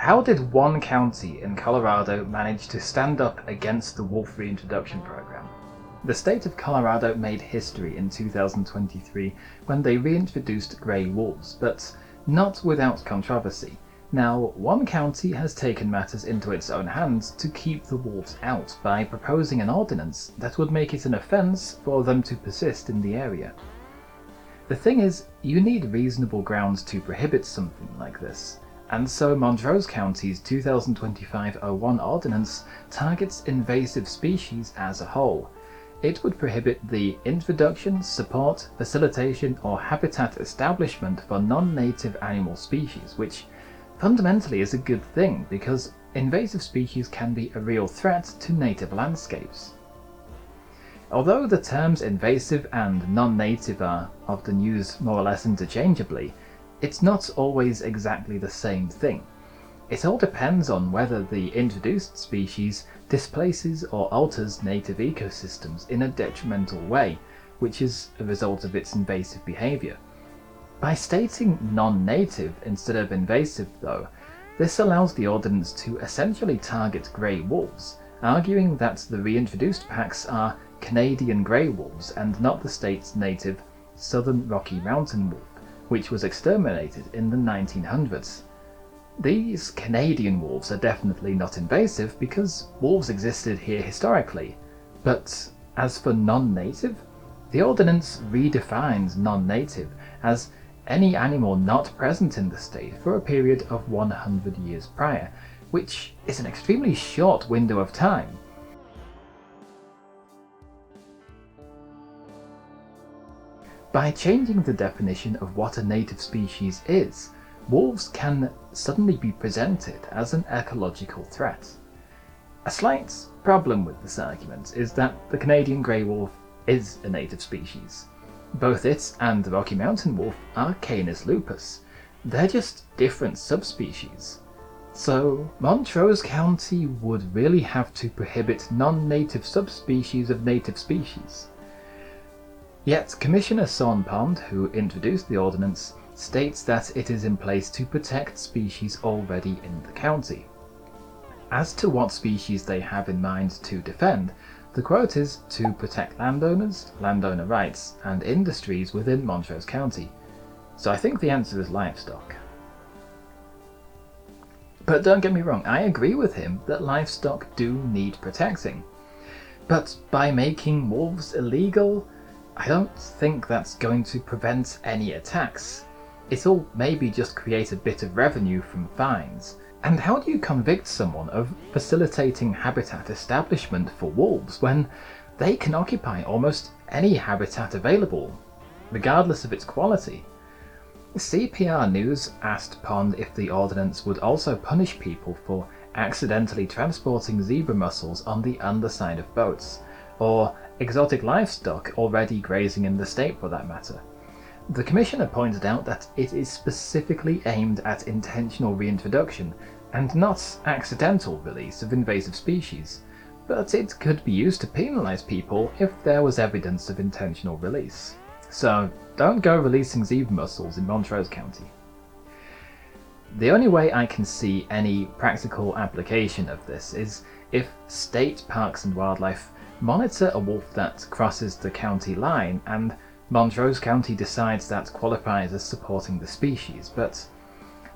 How did one county in Colorado manage to stand up against the wolf reintroduction program? The state of Colorado made history in 2023 when they reintroduced grey wolves, but not without controversy. Now, one county has taken matters into its own hands to keep the wolves out by proposing an ordinance that would make it an offence for them to persist in the area. The thing is, you need reasonable grounds to prohibit something like this, and so Montrose County's 2025-01 ordinance targets invasive species as a whole. It would prohibit the introduction, support, facilitation, or habitat establishment for non-native animal species, which fundamentally is a good thing because invasive species can be a real threat to native landscapes. Although the terms invasive and non-native are often used more or less interchangeably, it's not always exactly the same thing. It all depends on whether the introduced species displaces or alters native ecosystems in a detrimental way, which is a result of its invasive behaviour. By stating non-native instead of invasive though, this allows the ordinance to essentially target grey wolves, arguing that the reintroduced packs are Canadian grey wolves and not the state's native southern Rocky Mountain wolf, which was exterminated in the 1900s. These Canadian wolves are definitely not invasive because wolves existed here historically, but as for non-native, the ordinance redefines non-native as any animal not present in the state for a period of 100 years prior, which is an extremely short window of time. By changing the definition of what a native species is, wolves can suddenly be presented as an ecological threat. A slight problem with this argument is that the Canadian grey wolf is a native species. Both it and the Rocky Mountain wolf are Canis lupus. They're just different subspecies. So Montrose County would really have to prohibit non-native subspecies of native species. Yet Commissioner Sawn Pond, who introduced the ordinance, states that it is in place to protect species already in the county. As to what species they have in mind to defend, the quote is to protect landowners, landowner rights, and industries within Montrose County. So I think the answer is livestock. But don't get me wrong, I agree with him that livestock do need protecting. But by making wolves illegal, I don't think that's going to prevent any attacks. It'll maybe just create a bit of revenue from fines. And how do you convict someone of facilitating habitat establishment for wolves when they can occupy almost any habitat available, regardless of its quality? CPR News asked Pond if the ordinance would also punish people for accidentally transporting zebra mussels on the underside of boats, or exotic livestock already grazing in the state for that matter. The Commissioner pointed out that it is specifically aimed at intentional reintroduction and not accidental release of invasive species, but it could be used to penalise people if there was evidence of intentional release. So don't go releasing zebra mussels in Montrose County. The only way I can see any practical application of this is if state parks and wildlife monitor a wolf that crosses the county line and Montrose County decides that qualifies as supporting the species, but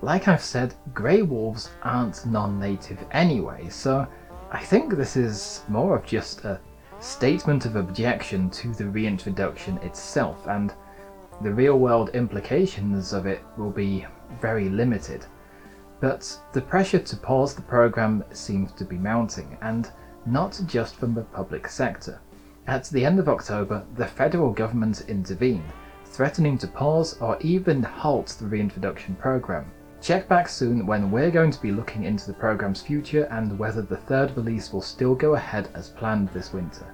like I've said, grey wolves aren't non-native anyway, so I think this is more of just a statement of objection to the reintroduction itself, and the real-world implications of it will be very limited. But the pressure to pause the program seems to be mounting, and not just from the public sector. At the end of October, the federal government intervened, threatening to pause or even halt the reintroduction program. Check back soon when we're going to be looking into the program's future and whether the third release will still go ahead as planned this winter.